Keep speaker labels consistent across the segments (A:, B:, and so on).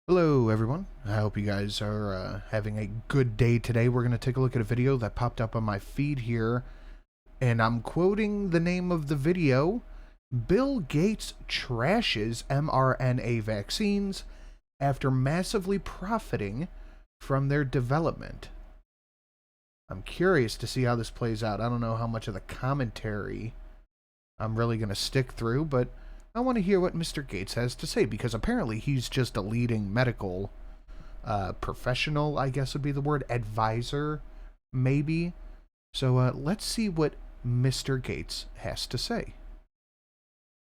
A: Hello everyone, I hope you guys are having a good day today. We're going to take a look at a video that popped up on my feed here, and I'm quoting the name of the video: Bill Gates trashes mRNA vaccines after massively profiting from their development. I'm curious to see how this plays out. I don't know how much of the commentary I'm really going to stick through, but I want to hear what Mr. Gates has to say, because apparently he's just a leading medical professional, I guess would be the word, advisor, maybe. So let's see what Mr. Gates has to say.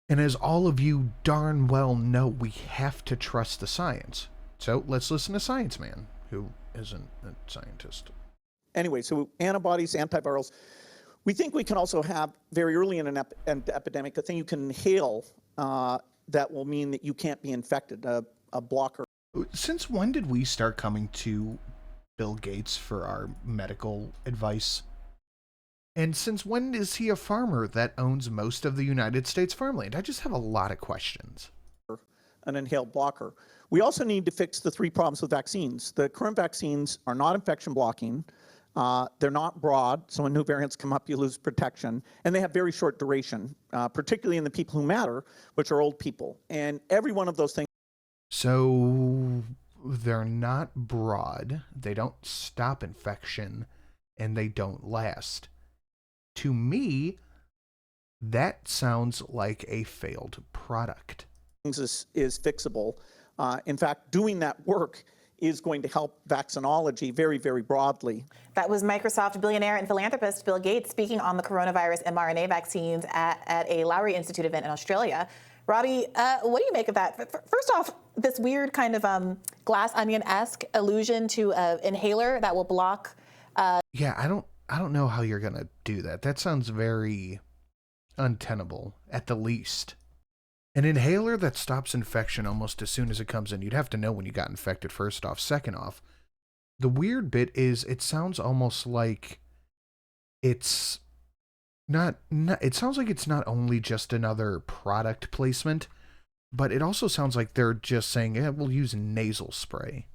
A: And as all of you darn well know, we have to trust the science. So let's listen to Science Man, who isn't a scientist.
B: Anyway, so antibodies, antivirals. We think we can also have, very early in an epidemic, a thing you can inhale that will mean that you can't be infected, a blocker.
A: Since when did we start coming to Bill Gates for our medical advice? And since when is he a farmer that owns most of the United States farmland? I just have a lot of questions.
B: An inhaled blocker. We also need to fix the three problems with vaccines. The current vaccines are not infection blocking. They're not broad, so when new variants come up, you lose protection. And they have very short duration, particularly in the people who matter, which are old people. And every one of those things.
A: So they're not broad, they don't stop infection, and they don't last. To me, that sounds like a failed product.
B: Is fixable. In fact, doing that work is going to help vaccinology very, very broadly.
C: That was Microsoft billionaire and philanthropist Bill Gates speaking on the coronavirus mRNA vaccines at a Lowry Institute event in Australia. Robbie, what do you make of that? First off, this weird kind of glass onion-esque allusion to an inhaler that will block.
A: Yeah, I don't know how you're gonna do that. That sounds very untenable, at the least. An inhaler that stops infection almost as soon as it comes in. You'd have to know when you got infected, first off. Second off, the weird bit is it sounds almost like it's not it sounds like it's not only just another product placement, but it also sounds like they're just saying, yeah, we'll use nasal spray.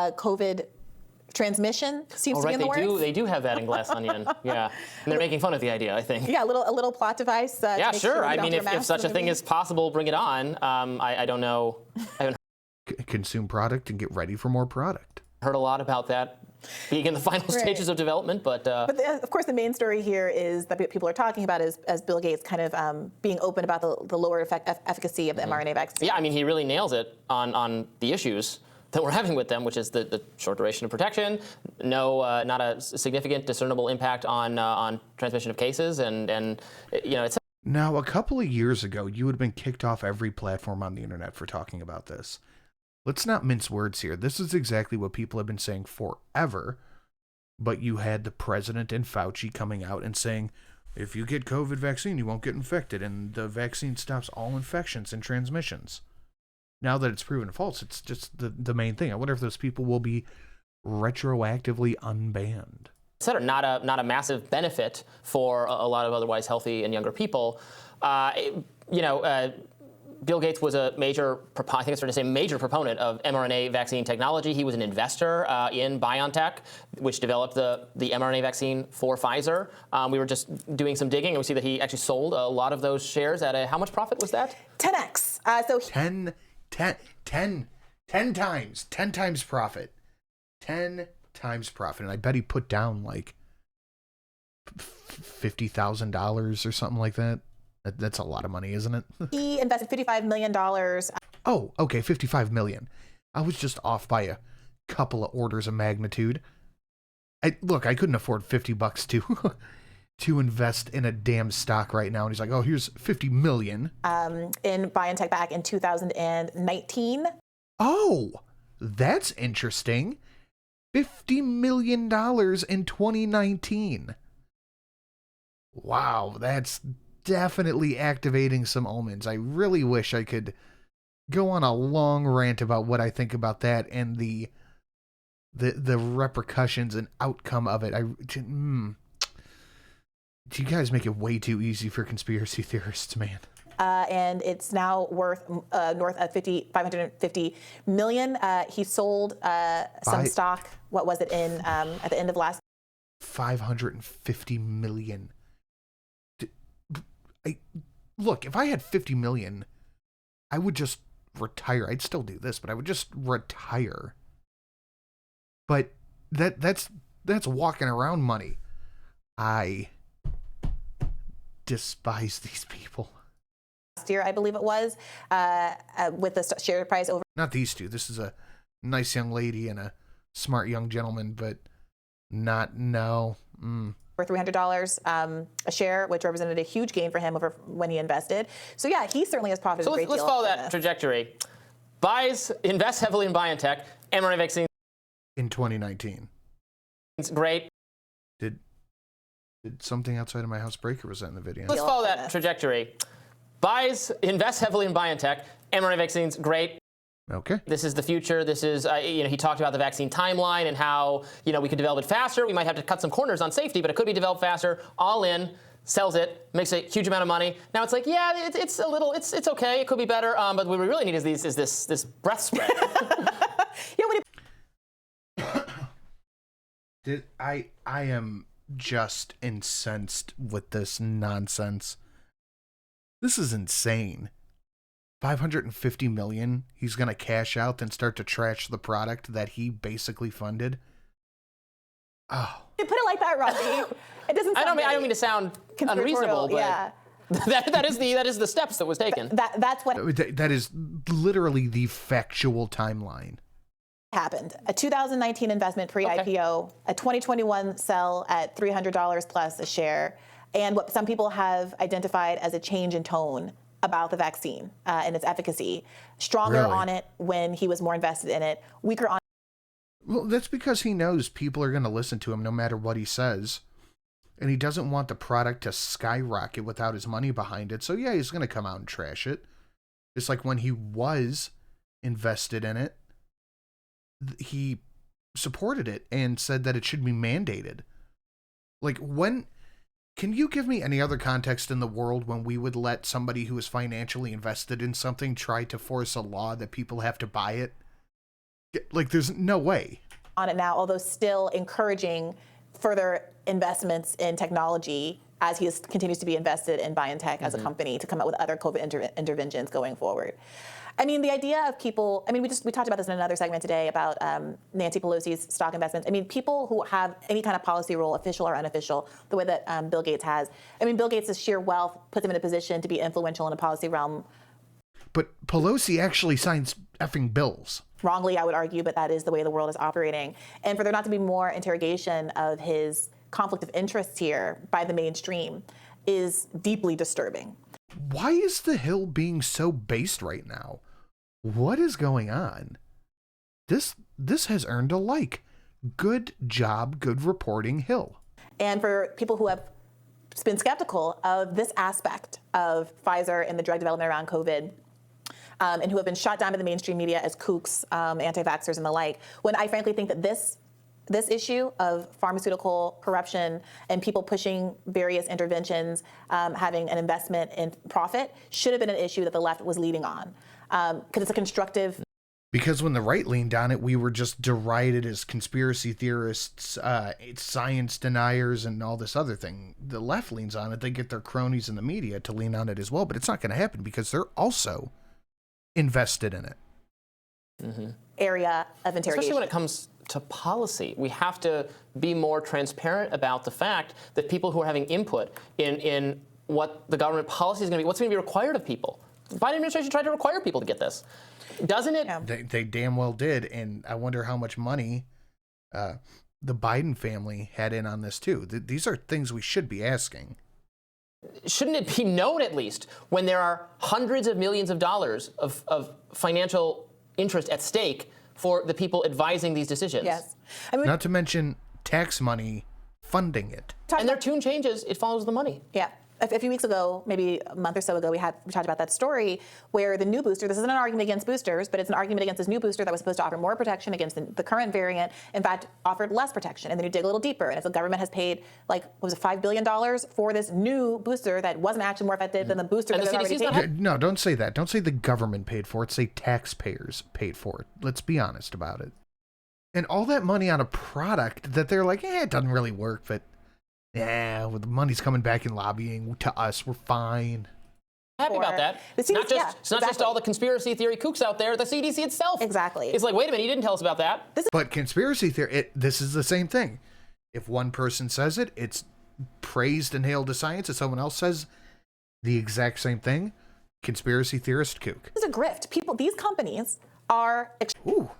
C: COVID transmission seems to be in the works.
D: They do have that in Glass Onion. Yeah, and they're making fun of the idea, I think.
C: Yeah, a little plot device.
D: Yeah, sure. I mean, if such a thing is possible, bring it on. I don't know. I haven't
A: Consume product and get ready for more product.
D: heard a lot about that being in the final stages of development, but
C: of course, the main story here is that people are talking about is as Bill Gates kind of being open about the lower efficacy of the mRNA vaccine.
D: yeah, I mean, he really nails it on the issues that we're having with them, which is the short duration of protection, not a significant discernible impact on transmission of cases, and you know, it's.
A: Now, a couple of years ago, you would have been kicked off every platform on the internet for talking about this. Let's not mince words here. This is exactly what people have been saying forever, but you had the president and Fauci coming out and saying, if you get COVID vaccine, you won't get infected, and the vaccine stops all infections and transmissions. Now that it's proven false, it's just the main thing. I wonder if those people will be retroactively unbanned.
D: Not a massive benefit for a lot of otherwise healthy and younger people. Bill Gates was a major proponent of mRNA vaccine technology. He was an investor in BioNTech, which developed the mRNA vaccine for Pfizer. We were just doing some digging, and we see that he actually sold a lot of those shares at how much profit was that?
C: 10x.
A: 10 times profit. 10 times profit. And I bet he put down like $50,000 or something like that. That's a lot of money, isn't it?
C: He invested $55 million.
A: Oh, okay, 55 million. I was just off by a couple of orders of magnitude. I couldn't afford $50 to invest in a damn stock right now. And he's like, oh, here's 50 million.
C: In BioNTech back in 2019.
A: Oh, that's interesting. $50 million in 2019. Wow, that's definitely activating some omens. I really wish I could go on a long rant about what I think about that and the repercussions and outcome of it. You guys make it way too easy for conspiracy theorists, man.
C: and it's now worth north of 550 million. He sold some stock. What was it in at the end of last?
A: 550 million. Look, if I had 50 million, I would just retire. I'd still do this, but I would just retire. But that's walking around money. I despise these people.
C: Last year, I believe it was, with the share price over.
A: Not these two. This is a nice young lady and a smart young gentleman, but no.
C: For $300 a share, which represented a huge gain for him over when he invested. So yeah, he certainly has profited a great deal.
D: Let's follow that trajectory. Invests heavily in BioNTech, mRNA vaccines.
A: In 2019.
D: It's great.
A: Did something outside of my house break, or was that in the video?
D: Let's follow that trajectory. Invests heavily in BioNTech, mRNA vaccines, great.
A: Okay.
D: This is the future. This is, he talked about the vaccine timeline and how, we could develop it faster. We might have to cut some corners on safety, but it could be developed faster. All in, sells it, makes a huge amount of money. Now it's like, yeah, it's a little, it's okay. It could be better. But what we really need is this breath spray.
A: I am just incensed with this nonsense. This is insane. 550 million he's going to cash out, then start to trash the product that he basically funded. Oh.
C: You put it like that, Robbie. It doesn't sound
D: I don't mean to sound unreasonable, but
C: yeah.
D: that is the steps that was taken.
C: That's what
A: that is literally the factual timeline.
C: Happened. A 2019 investment pre-IPO, a 2021 sell at $300 plus a share, and what some people have identified as a change in tone about the vaccine and its efficacy. Stronger on it when he was more invested in it, weaker on.
A: Well, that's because he knows people are going to listen to him no matter what he says. And he doesn't want the product to skyrocket without his money behind it. So yeah, he's going to come out and trash it. Just like when he was invested in it, he supported it and said that it should be mandated. Like, when... Can you give me any other context in the world when we would let somebody who is financially invested in something try to force a law that people have to buy it? Like, there's no way.
C: On it now, although still encouraging further investments in technology as he continues to be invested in BioNTech as a company to come up with other COVID interventions going forward. I mean, the idea of people, I mean, we talked about this in another segment today about Nancy Pelosi's stock investments. I mean, people who have any kind of policy role, official or unofficial, the way that Bill Gates has. I mean, Bill Gates' sheer wealth puts him in a position to be influential in a policy realm.
A: But Pelosi actually signs effing bills.
C: Wrongly, I would argue, but that is the way the world is operating. And for there not to be more interrogation of his conflict of interest here by the mainstream is deeply disturbing.
A: Why is the Hill being so based right now? What is going on? This has earned a like. Good job, good reporting, Hill.
C: And for people who have been skeptical of this aspect of Pfizer and the drug development around COVID, and who have been shot down by the mainstream media as kooks, anti-vaxxers and the like, when I frankly think that this issue of pharmaceutical corruption and people pushing various interventions, having an investment in profit, should have been an issue that the left was leading on. Because it's a constructive.
A: Because when the right leaned on it, we were just derided as conspiracy theorists, science deniers, and all this other thing. The left leans on it. They get their cronies in the media to lean on it as well. But it's not going to happen because they're also invested in it.
C: Area of interrogation.
D: Especially when it comes to policy. We have to be more transparent about the fact that people who are having input in what the government policy is going to be, what's going to be required of people. The Biden administration tried to require people to get this. Doesn't it?
C: Yeah.
A: They damn well did, and I wonder how much money the Biden family had in on this too. These are things we should be asking.
D: Shouldn't it be known at least when there are hundreds of millions of dollars of financial interest at stake for the people advising these decisions?
C: Yes. I mean,
A: not to mention tax money funding it.
D: And their tune changes, it follows the money.
C: Yeah. a few weeks ago, maybe a month or so ago, we talked about that story where the new booster, this isn't an argument against boosters, but it's an argument against this new booster that was supposed to offer more protection against the current variant, in fact, offered less protection. And then you dig a little deeper, and if the government has paid, like, what was it, $5 billion for this new booster that wasn't actually more effective than the booster that was already taken?
A: No, don't say that. Don't say the government paid for it. Say taxpayers paid for it. Let's be honest about it. And all that money on a product that they're like, it doesn't really work, but yeah, well, the money's coming back in lobbying to us. We're fine.
D: Happy about that. It's not just all the conspiracy theory kooks out there. The CDC itself.
C: Exactly.
D: It's like, wait a minute, you didn't tell us about that.
A: But conspiracy theory, this is the same thing. If one person says it, it's praised and hailed as science. If someone else says the exact same thing, conspiracy theorist kook.
C: It's a grift. These companies are...
A: Ooh,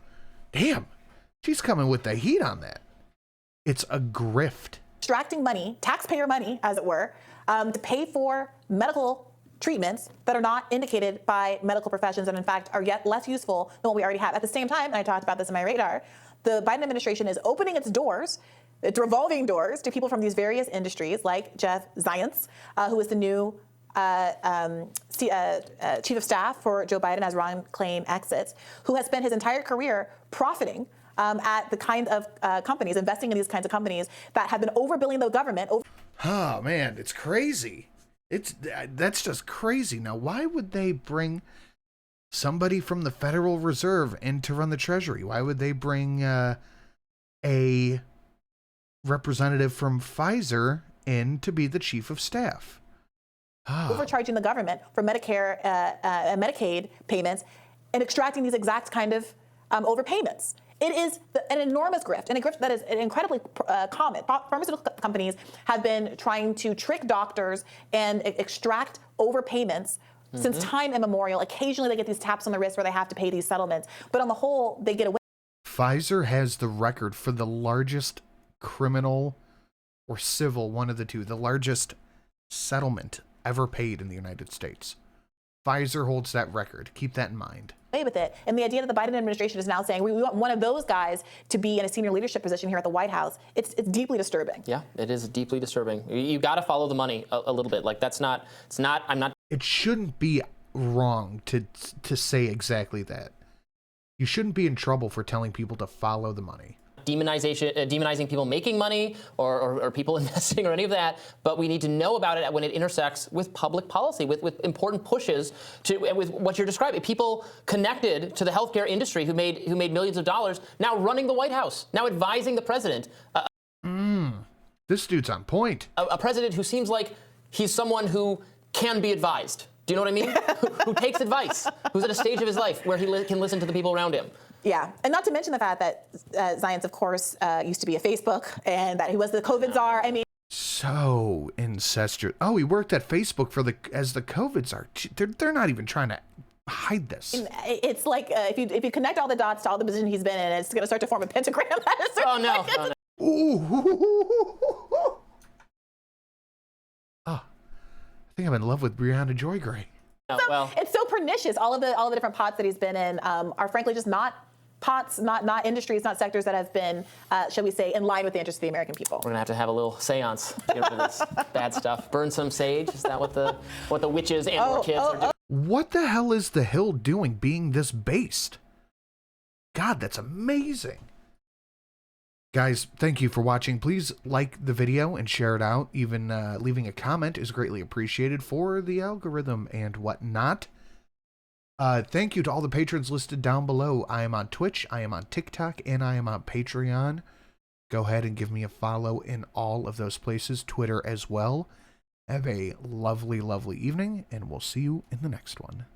A: damn. She's coming with the heat on that. It's a grift.
C: Extracting money, taxpayer money, as it were, to pay for medical treatments that are not indicated by medical professions and, in fact, are yet less useful than what we already have. At the same time, and I talked about this in my radar, the Biden administration is opening its doors, its revolving doors, to people from these various industries, like Jeff Zients, who is the new chief of staff for Joe Biden as Ron Klain exits, who has spent his entire career profiting at the kind of companies, investing in these kinds of companies that have been overbilling the government.
A: Oh, man, it's crazy. That's just crazy. Now, why would they bring somebody from the Federal Reserve in to run the Treasury? Why would they bring a representative from Pfizer in to be the chief of staff?
C: Overcharging the government for Medicare and Medicaid payments and extracting these exact kind of overpayments. It is an enormous grift, and a grift that is incredibly common. Pharmaceutical companies have been trying to trick doctors and extract overpayments since time immemorial. Occasionally they get these taps on the wrist where they have to pay these settlements, but on the whole, they get away.
A: Pfizer has the record for the largest criminal or civil, one of the two, the largest settlement ever paid in the United States. Pfizer holds that record. Keep that in mind.
C: With it. And the idea that the Biden administration is now saying we want one of those guys to be in a senior leadership position here at the White House, it's deeply disturbing.
D: Yeah, it is deeply disturbing. You got to follow the money a little bit. Like, I'm not.
A: It shouldn't be wrong to say exactly that. You shouldn't be in trouble for telling people to follow the money. Demonizing people making money or people investing or any of that, but we need to know about it when it intersects with public policy, with important pushes with what you're describing. People connected to the healthcare industry who made millions of dollars now running the White House, now advising the president. This dude's on point.
D: A president who seems like he's someone who can be advised. Do you know what I mean? who takes advice, who's at a stage of his life where he can listen to the people around him.
C: Yeah, and not to mention the fact that Zients, of course, used to be a Facebook, and that he was the COVID czar. I mean,
A: so incestuous. Oh, he worked at Facebook as the COVID czar. They're not even trying to hide this.
C: It's like if you connect all the dots to all the positions he's been in, it's going to start to form a pentagram.
D: Oh no!
A: I think I'm in love with Brianna Joy Gray.
C: It's so pernicious. All of the different pots that he's been in are frankly just not pots, not industries, not sectors that have been, shall we say, in line with the interests of the American people.
D: We're gonna have a little seance to get rid of this bad stuff. Burn some sage. Is that what the witches and or kids are doing?
A: What the hell is the Hill doing being this based? God, that's amazing. Guys, thank you for watching. Please like the video and share it out. Even leaving a comment is greatly appreciated for the algorithm and whatnot. Thank you to all the patrons listed down below. I am on Twitch, I am on TikTok, and I am on Patreon. Go ahead and give me a follow in all of those places, Twitter as well. Have a lovely, lovely evening, and we'll see you in the next one.